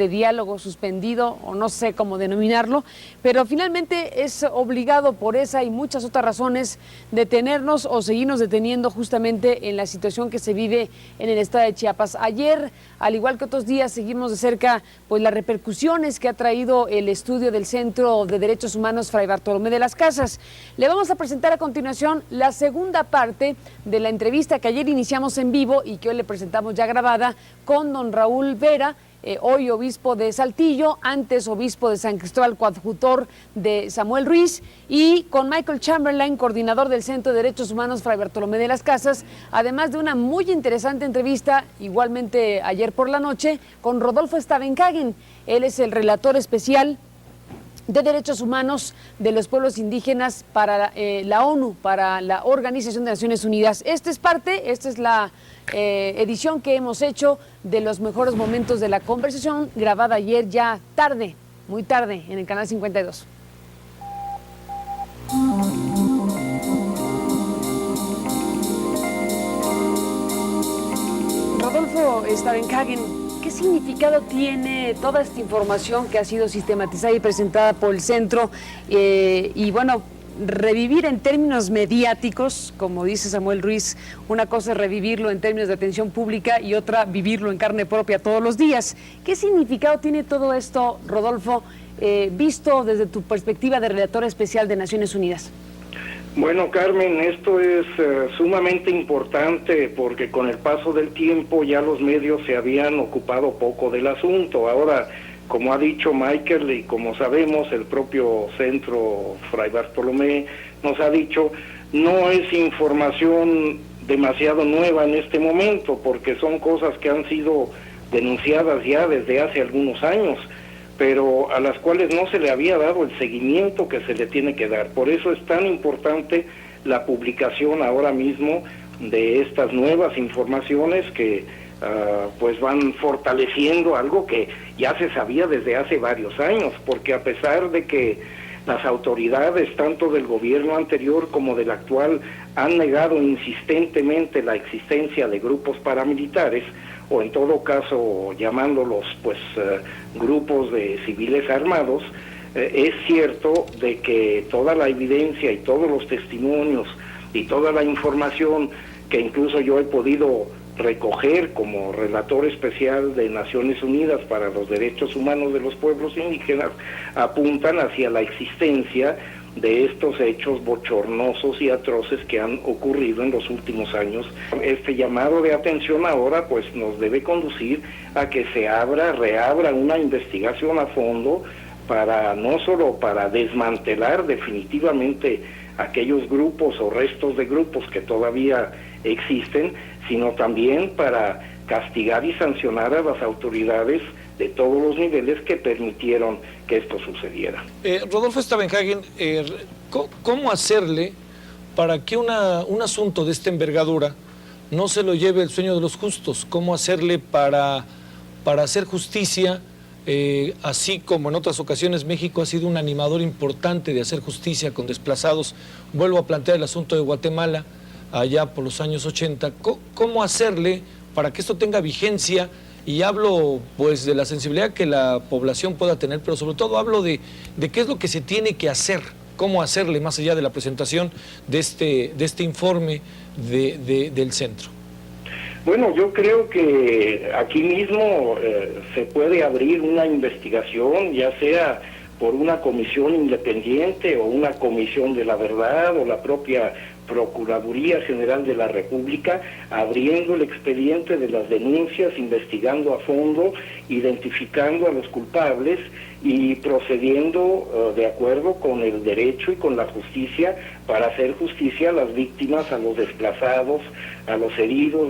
de diálogo suspendido o no sé cómo denominarlo, pero finalmente es obligado por esa y muchas otras razones detenernos o seguirnos deteniendo justamente en la situación que se vive en el estado de Chiapas. Ayer, al igual que otros días, seguimos de cerca pues las repercusiones que ha traído el estudio del Centro de Derechos Humanos Fray Bartolomé de las Casas. Le vamos a presentar a continuación la segunda parte de la entrevista que ayer iniciamos en vivo y que hoy le presentamos ya grabada con don Raúl Vera, hoy obispo de Saltillo, antes obispo de San Cristóbal, coadjutor de Samuel Ruiz, y con Michael Chamberlain, coordinador del Centro de Derechos Humanos Fray Bartolomé de las Casas, además de una muy interesante entrevista, igualmente ayer por la noche, con Rodolfo Stavenhagen. Él es el relator especial de Derechos Humanos de los Pueblos Indígenas para la ONU, para la Organización de Naciones Unidas. Esta es la edición que hemos hecho de los mejores momentos de la conversación, grabada ayer ya tarde, muy tarde, en el canal 52. Rodolfo Stavenhagen, ¿qué significado tiene toda esta información que ha sido sistematizada y presentada por el centro? Y bueno, revivir en términos mediáticos, como dice Samuel Ruiz, una cosa es revivirlo en términos de atención pública y otra vivirlo en carne propia todos los días. ¿Qué significado tiene todo esto, Rodolfo, visto desde tu perspectiva de relator especial de Naciones Unidas? Bueno, Carmen, esto es sumamente importante porque con el paso del tiempo ya los medios se habían ocupado poco del asunto. Ahora, como ha dicho Michael y como sabemos, el propio Centro Fray Bartolomé nos ha dicho, no es información demasiado nueva en este momento porque son cosas que han sido denunciadas ya desde hace algunos años, pero a las cuales no se le había dado el seguimiento que se le tiene que dar. Por eso es tan importante la publicación ahora mismo de estas nuevas informaciones que pues van fortaleciendo algo que ya se sabía desde hace varios años, porque a pesar de que las autoridades, tanto del gobierno anterior como del actual, han negado insistentemente la existencia de grupos paramilitares, o en todo caso llamándolos pues grupos de civiles armados, es cierto de que toda la evidencia y todos los testimonios y toda la información que incluso yo he podido recoger como relator especial de Naciones Unidas para los Derechos Humanos de los Pueblos Indígenas apuntan hacia la existencia de estos hechos bochornosos y atroces que han ocurrido en los últimos años. Este llamado de atención ahora pues nos debe conducir a que se reabra una investigación a fondo para no solo para desmantelar definitivamente aquellos grupos o restos de grupos que todavía existen, sino también para castigar y sancionar a las autoridades de todos los niveles que permitieron que esto sucediera. Rodolfo Stavenhagen, ¿cómo hacerle para que un asunto de esta envergadura no se lo lleve el sueño de los justos? ¿Cómo hacerle para hacer justicia? Así como en otras ocasiones México ha sido un animador importante de hacer justicia con desplazados. Vuelvo a plantear el asunto de Guatemala, allá por los años 80, ¿cómo hacerle para que esto tenga vigencia? Y hablo pues de la sensibilidad que la población pueda tener, pero sobre todo hablo de qué es lo que se tiene que hacer, cómo hacerle más allá de la presentación de este informe del centro. Bueno, yo creo que aquí mismo se puede abrir una investigación, ya sea por una comisión independiente o una comisión de la verdad o la propia Procuraduría General de la República, abriendo el expediente de las denuncias, investigando a fondo, identificando a los culpables y procediendo de acuerdo con el derecho y con la justicia para hacer justicia a las víctimas, a los desplazados, a los heridos,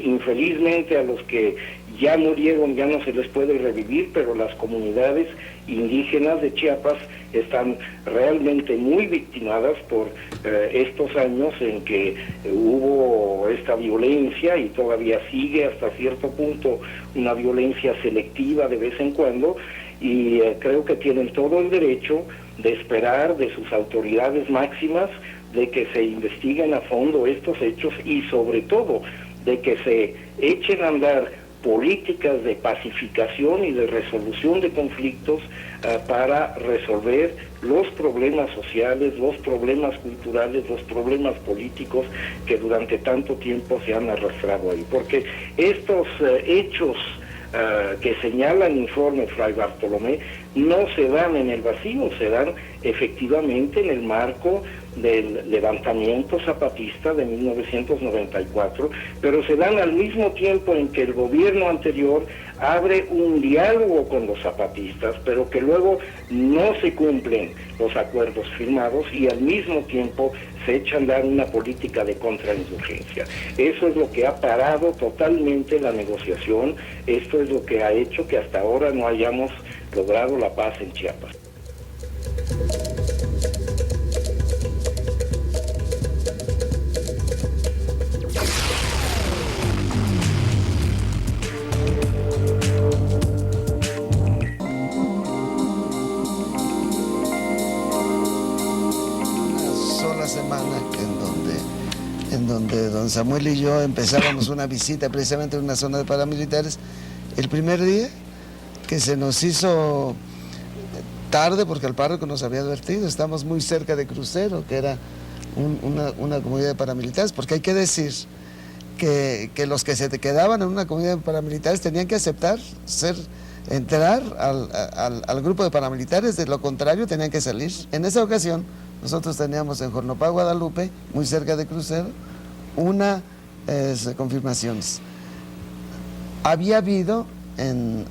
infelizmente a los que ya murieron, ya no se les puede revivir, pero las comunidades indígenas de Chiapas están realmente muy victimadas por estos años en que hubo esta violencia y todavía sigue hasta cierto punto una violencia selectiva de vez en cuando, y creo que tienen todo el derecho de esperar de sus autoridades máximas de que se investiguen a fondo estos hechos y sobre todo de que se echen a andar políticas de pacificación y de resolución de conflictos para resolver los problemas sociales, los problemas culturales, los problemas políticos que durante tanto tiempo se han arrastrado ahí. Porque estos hechos que señala el informe Fray Bartolomé no se dan en el vacío, se dan efectivamente en el marco del levantamiento zapatista de 1994, pero se dan al mismo tiempo en que el gobierno anterior abre un diálogo con los zapatistas, pero que luego no se cumplen los acuerdos firmados y al mismo tiempo se echa a andar una política de contrainsurgencia. Eso es lo que ha parado totalmente la negociación, esto es lo que ha hecho que hasta ahora no hayamos logrado la paz en Chiapas. Donde don Samuel y yo empezábamos una visita precisamente en una zona de paramilitares, el primer día que se nos hizo tarde porque el párroco nos había advertido, estamos muy cerca de Crucero, que era una comunidad de paramilitares, porque hay que decir que los que se quedaban en una comunidad de paramilitares tenían que aceptar entrar al grupo de paramilitares, de lo contrario tenían que salir. En esa ocasión nosotros teníamos en Jornopá, Guadalupe, muy cerca de Crucero, una confirmaciones. Había habido, en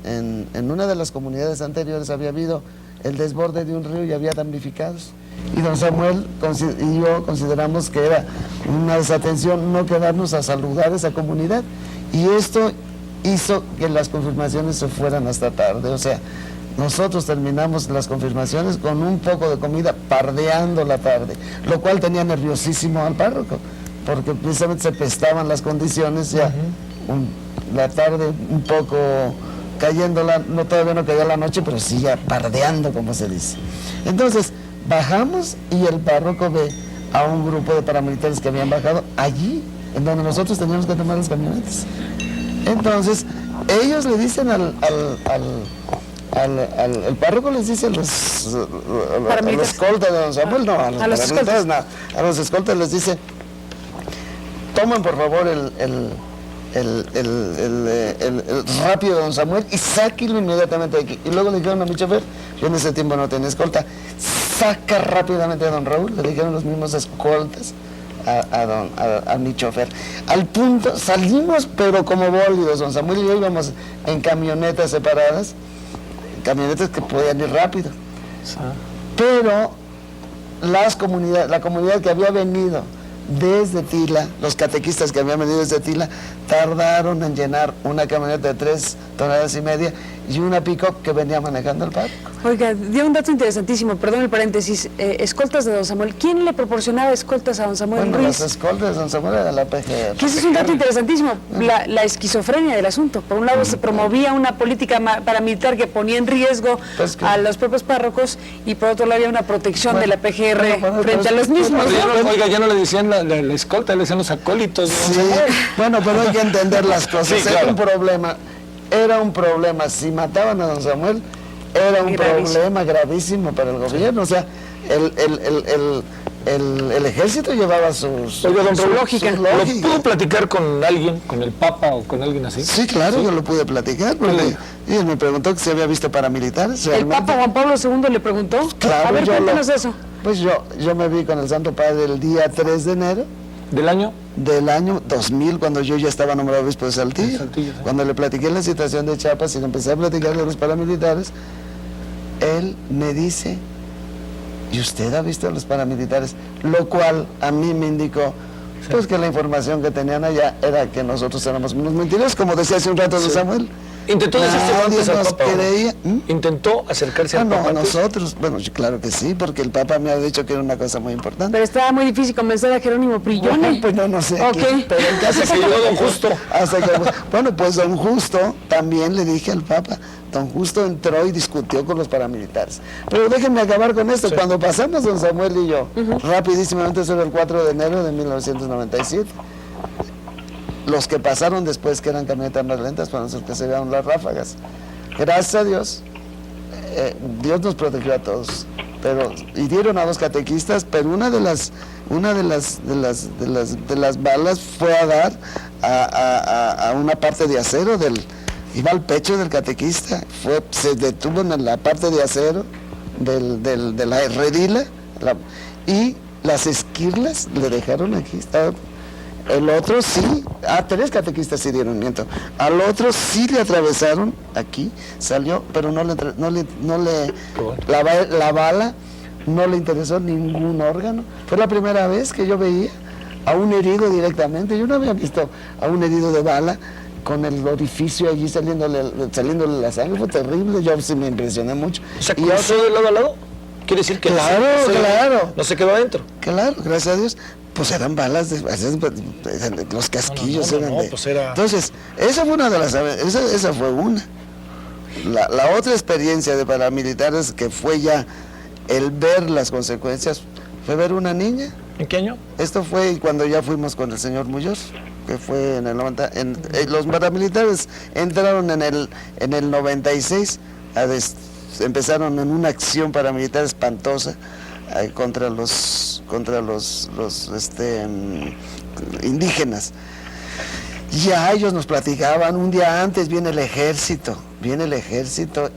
una de las comunidades anteriores, había habido el desborde de un río y había damnificados. Y don Samuel y yo consideramos que era una desatención no quedarnos a saludar a esa comunidad. Y esto hizo que las confirmaciones se fueran hasta tarde. O sea, nosotros terminamos las confirmaciones con un poco de comida, pardeando la tarde, lo cual tenía nerviosísimo al párroco, porque precisamente se pestaban las condiciones ya, la tarde un poco cayendo, todavía no caía la noche, pero sí ya pardeando, como se dice. Entonces, bajamos y el párroco ve a un grupo de paramilitares que habían bajado allí, en donde nosotros teníamos que tomar las camionetas. Entonces, ellos le dicen el párroco les dice a los escoltas de don Samuel, no, a los escoltas, no, a los escoltas les dice: tomen por favor el rápido de don Samuel y sáquenlo inmediatamente de aquí. Y luego le dijeron a mi chofer, yo en ese tiempo no tenía escolta, saca rápidamente a don Raúl, le dijeron los mismos escoltas a mi chofer. Al punto, salimos pero como bólidos, don Samuel y yo íbamos en camionetas separadas, camionetas que podían ir rápido. Pero la comunidad que había venido desde Tila, los catequistas que habían venido desde Tila, tardaron en llenar una camioneta de 3,5 toneladas y una pick-up que venía manejando el párroco. Oiga, dio un dato interesantísimo, perdón el paréntesis, escoltas de don Samuel. ¿Quién le proporcionaba escoltas a don Samuel Ruiz? Ruiz? Las escoltas de don Samuel era la PGR. Que ese es un dato interesantísimo, la esquizofrenia del asunto. Por un lado se promovía una política paramilitar que ponía en riesgo a los propios párrocos y por otro lado había una protección de la PGR frente a los mismos. Oiga, ya no le decían la escolta, le decían los acólitos. Sí, bueno, pero hay que entender las cosas. Sí, claro. Era un problema. Si mataban a don Samuel, era un problema gravísimo para el gobierno. O sea, el ejército llevaba sus... Oiga, don Raúl, ¿lo pudo platicar con alguien, con el Papa o con alguien así? Sí, claro, ¿sí? Yo lo pude platicar, porque y él me preguntó que si había visto paramilitares. ¿El Papa Juan Pablo II le preguntó? Claro, a ver, cuéntanos eso. Pues yo me vi con el Santo Padre el día 3 de enero. ¿Del año? Del año 2000, cuando yo ya estaba nombrado obispo de Saltillo. ¿Sí? Cuando le platiqué la situación de Chiapas y le empecé a platicar de los paramilitares, él me dice: ¿y usted ha visto a los paramilitares? Lo cual a mí me indicó, pues, que la información que tenían allá era que nosotros éramos unos mentirosos, como decía hace un rato don Samuel. ¿Intentó acercarse al Papa? Creía. ¿Intentó acercarse al Papa? No, nosotros, bueno, claro que sí, porque el Papa me ha dicho que era una cosa muy importante. Pero estaba muy difícil convencer a Jerónimo Prillone. Bueno, pues no sé. Okay. Pero el caso es que llegó don Justo. Bueno, pues don Justo, también le dije al Papa, don Justo entró y discutió con los paramilitares. Pero déjenme acabar con esto. Sí. Cuando pasamos don Samuel y yo, rapidísimamente, sobre el 4 de enero de 1997, Los que pasaron después, que eran camionetas más lentas, fueron los que se veían las ráfagas. Gracias a Dios, Dios nos protegió a todos. Pero hirieron a 2 catequistas, pero una de las balas fue a dar a una parte de acero iba al pecho del catequista, se detuvo en la parte de acero de la redila, y las esquirlas le dejaron aquí. El otro sí, 3 catequistas se dieron, miento. Al otro sí le atravesaron aquí, salió, pero la bala no le interesó ningún órgano. Fue la primera vez que yo veía a un herido directamente. Yo no había visto a un herido de bala con el orificio allí saliéndole la sangre. Fue terrible, yo sí me impresioné mucho. O sea, ¿cruzó de lado a lado? Quiere decir que claro. No se quedó adentro. Claro, gracias a Dios. Pues eran balas, los casquillos eran de... Pues era... Entonces, esa fue una de las... Esa fue una. La otra experiencia de paramilitares, que fue ya el ver las consecuencias, fue ver una niña. ¿En qué año? Esto fue cuando ya fuimos con el señor Muñoz, que fue en el 90... los paramilitares entraron en el 96, empezaron en una acción paramilitar espantosa contra los indígenas. Ya ellos nos platicaban, un día antes viene el ejército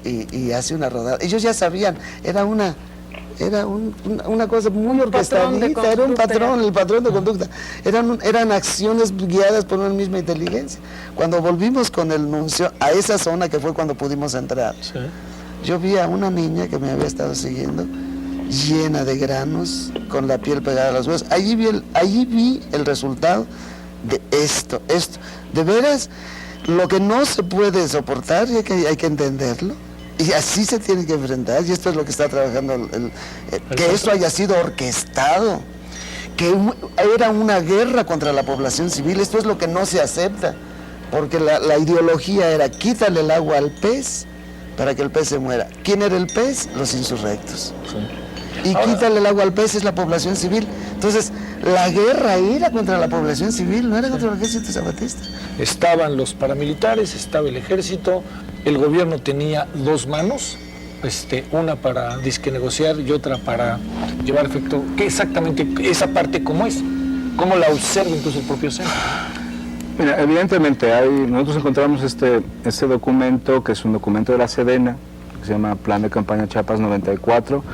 y hace una rodada. Ellos ya sabían, era una cosa muy orquestadita, era un patrón, el patrón de conducta. Eran acciones guiadas por una misma inteligencia. Cuando volvimos con el nuncio a esa zona, que fue cuando pudimos entrar, sí, yo vi a una niña que me había estado siguiendo, llena de granos, con la piel pegada a los huesos. Allí vi el resultado de esto. De veras, lo que no se puede soportar, y hay que entenderlo, y así se tiene que enfrentar, y esto es lo que está trabajando, que esto haya sido orquestado, que era una guerra contra la población civil. Esto es lo que no se acepta, porque la ideología era: quítale el agua al pez para que el pez se muera. ¿Quién era el pez? Los insurrectos. Sí. Y quítale el agua al pez es la población civil. Entonces, la guerra era contra la población civil, no era contra el ejército zapatista. Estaban los paramilitares, estaba el ejército, el gobierno tenía 2 manos, una para disque negociar y otra para llevar efecto. ¿Qué exactamente esa parte cómo es? ¿Cómo la observa incluso el propio centro? Mira, evidentemente nosotros encontramos este documento, que es un documento de la Sedena, que se llama Plan de Campaña Chiapas 94,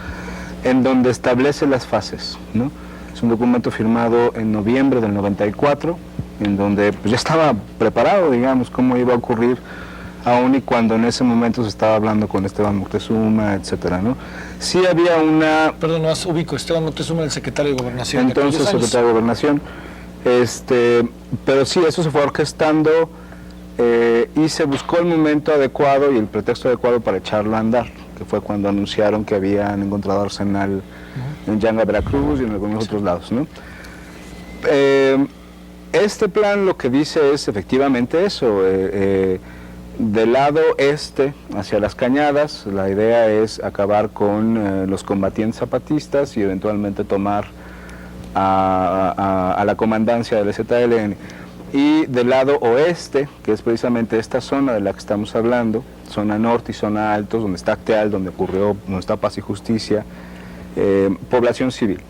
en donde establece las fases, ¿no? Es un documento firmado en noviembre del 94, en donde pues, ya estaba preparado, digamos, cómo iba a ocurrir, aún y cuando en ese momento se estaba hablando con Esteban Moctezuma, etcétera, ¿no? Sí había una... Perdón, no ubico, Esteban Moctezuma, el secretario de Gobernación. Entonces, secretario de Gobernación. Pero sí, eso se fue orquestando y se buscó el momento adecuado y el pretexto adecuado para echarlo a andar, que fue cuando anunciaron que habían encontrado arsenal en Yanga, Veracruz y en algunos otros lados, ¿no? Este plan lo que dice es efectivamente eso, del lado este, hacia las Cañadas, la idea es acabar con los combatientes zapatistas y eventualmente tomar a la comandancia del ZLN. Y del lado oeste, que es precisamente esta zona de la que estamos hablando, zona norte y zona altos, donde está Acteal, donde está Paz y Justicia, población civil.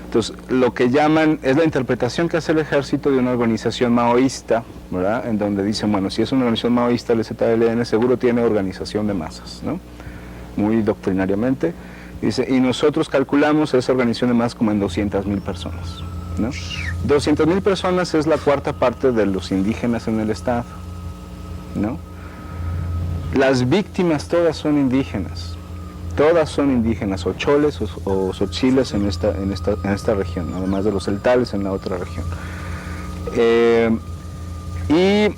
Entonces, lo que llaman, es la interpretación que hace el ejército de una organización maoísta, ¿verdad? En donde dicen, bueno, si es una organización maoísta, el ZLN seguro tiene organización de masas, ¿no? Muy doctrinariamente. Dice, y nosotros calculamos esa organización de masas como en 200,000 personas, ¿no? 200,000 personas es la 4ª parte de los indígenas en el estado, ¿no? Las víctimas todas son indígenas, o choles o xochiles en esta región, además de los celtales en la otra región. Y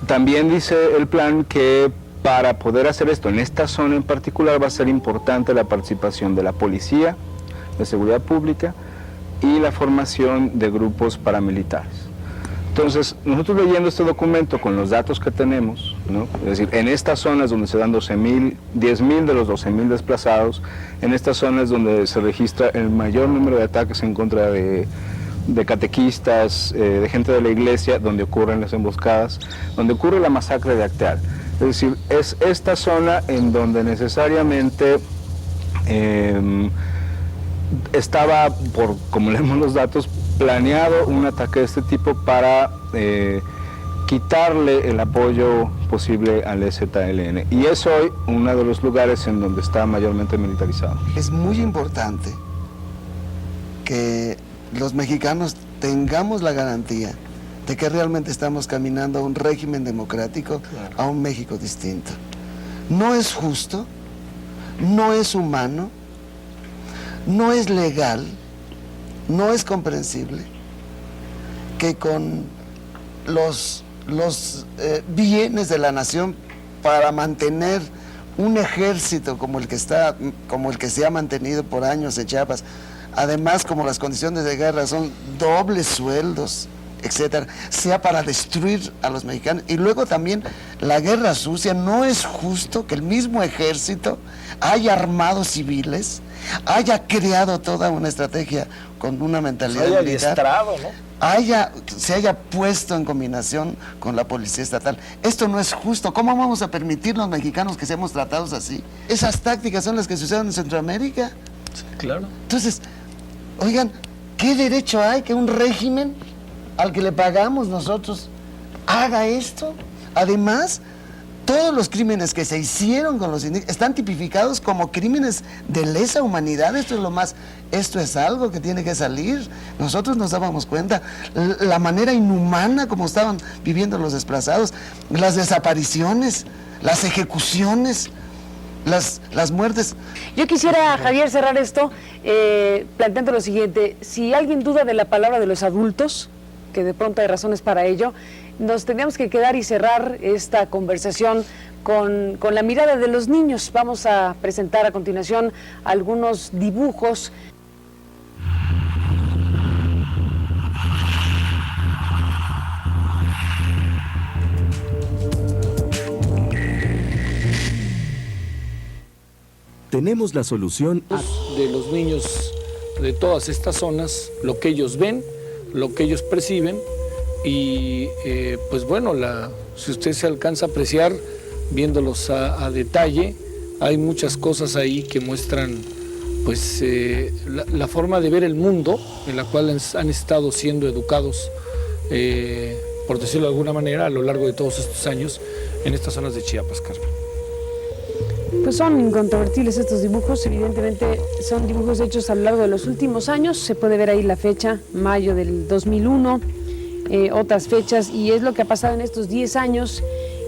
también dice el plan que para poder hacer esto en esta zona en particular va a ser importante la participación de la policía, de seguridad pública y la formación de grupos paramilitares. Entonces, nosotros leyendo este documento con los datos que tenemos, ¿no? Es decir, en estas zonas donde se dan 10,000 de los 12,000 desplazados, en estas zonas donde se registra el mayor número de ataques en contra de de catequistas, de gente de la iglesia, donde ocurren las emboscadas, donde ocurre la masacre de Acteal. Es decir, es esta zona en donde necesariamente estaba, como leemos los datos, planeado un ataque de este tipo para quitarle el apoyo posible al EZLN. Y es hoy uno de los lugares en donde está mayormente militarizado. Es muy importante que los mexicanos tengamos la garantía de que realmente estamos caminando a un régimen democrático, a un México distinto. No es justo, no es humano, no es legal, no es comprensible que con los bienes de la nación para mantener un ejército como el que se ha mantenido por años en Chiapas, además como las condiciones de guerra son dobles sueldos, etcétera, sea para destruir a los mexicanos. Y luego también la guerra sucia. No es justo que el mismo ejército haya armado civiles, haya creado toda una estrategia con una mentalidad haya militar, adiestrado, ¿no? se haya puesto en combinación con la policía estatal. Esto no es justo. ¿Cómo vamos a permitir los mexicanos que seamos tratados así? Esas tácticas son las que se usaron en Centroamérica. Sí, claro. Entonces, oigan, ¿qué derecho hay que un régimen al que le pagamos nosotros haga esto? Además, todos los crímenes que se hicieron con los indígenas están tipificados como crímenes de lesa humanidad. Esto es algo que tiene que salir. Nosotros nos dábamos cuenta la manera inhumana como estaban viviendo los desplazados, las desapariciones, las ejecuciones, las muertes. Yo quisiera, Javier, cerrar esto planteando lo siguiente: si alguien duda de la palabra de los adultos, que de pronto hay razones para ello, nos tendríamos que quedar y cerrar esta conversación con la mirada de los niños. Vamos a presentar a continuación algunos dibujos. Tenemos la solución De los niños de todas estas zonas, lo que ellos ven, lo que ellos perciben, y pues bueno, si usted se alcanza a apreciar viéndolos a detalle, hay muchas cosas ahí que muestran pues la forma de ver el mundo en la cual han estado siendo educados, por decirlo de alguna manera, a lo largo de todos estos años en estas zonas de Chiapas, Carmen. Pues son incontrovertibles estos dibujos. Evidentemente son dibujos hechos a lo largo de los últimos años. Se puede ver ahí la fecha, mayo del 2001, otras fechas, y es lo que ha pasado en estos 10 años.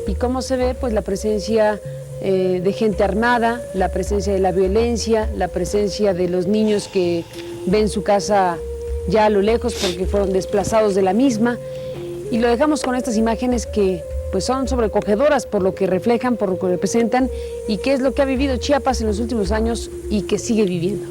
Y cómo se ve pues la presencia de gente armada, la presencia de la violencia, la presencia de los niños que ven su casa ya a lo lejos porque fueron desplazados de la misma. Y lo dejamos con estas imágenes que pues son sobrecogedoras por lo que reflejan, por lo que representan, y qué es lo que ha vivido Chiapas en los últimos años y que sigue viviendo.